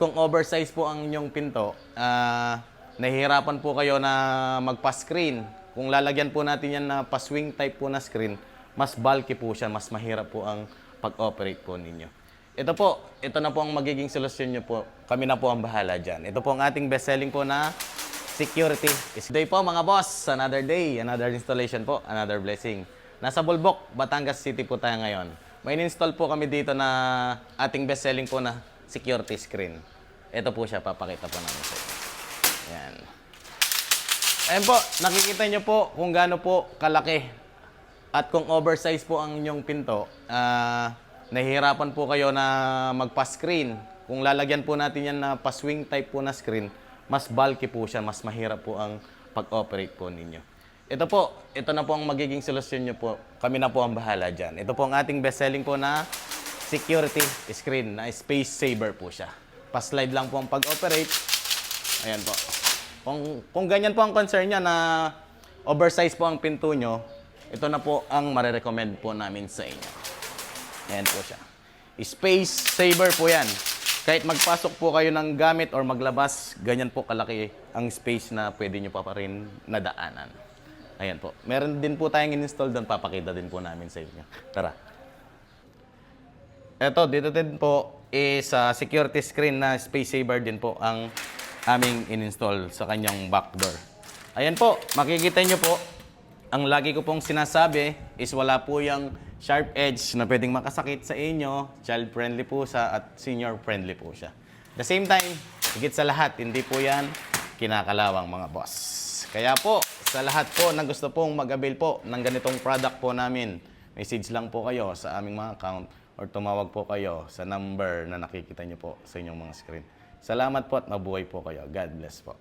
Kung oversize po ang inyong pinto, nahihirapan po kayo na magpa-screen. Kung lalagyan po natin yan na pa-swing type po na screen, mas bulky po siya, mas mahirap po ang pag-operate po ninyo. Ito na po ang magiging solusyon nyo po. Kami na po ang bahala dyan. Ito po ang ating best-selling po na security. Today po mga boss, another day, another installation po, another blessing. Nasa Bulbok, Batangas City po tayo ngayon. May in-install po kami dito na ating best-selling po na security screen. Ito po siya, papakita po namin sa inyo. Ayan. Ayan po, nakikita nyo po kung gaano po kalaki. At kung oversize po ang inyong pinto, nahihirapan po kayo na magpa-screen. Kung lalagyan po natin yan na pa-swing type po na screen, mas bulky po siya, mas mahirap po ang pag-operate po ninyo. Ito na po ang magiging solusyon nyo po. Kami na po ang bahala dyan. Ito po ang ating best-selling po na security screen na space saver po siya. Pa-slide lang po ang pag-operate. Ayan po. Kung ganyan po ang concern niya na oversize po ang pinto nyo, ito na po ang marirecommend po namin sa inyo. Ayan po siya. Space saver po yan. Kahit magpasok po kayo ng gamit or maglabas, ganyan po kalaki ang space na pwede nyo pa rin nadaanan. Ayan po. Meron din po tayong in-install doon. Papakita din po namin sa inyo. Tara. Dito din po is security screen na space saver din po ang aming in-install sa kanyang back door. Ayan po, makikita nyo po, ang lagi ko pong sinasabi is wala po yung sharp edge na pwedeng makasakit sa inyo, child-friendly po siya at senior-friendly po siya. The same time, higit sa lahat, hindi po yan kinakalawang mga boss. Kaya po, sa lahat po na gusto pong mag-avail po ng ganitong product po namin, message lang po kayo sa aming mga account or tumawag po kayo sa number na nakikita nyo po sa inyong mga screen. Salamat po at mabuhay po kayo. God bless po.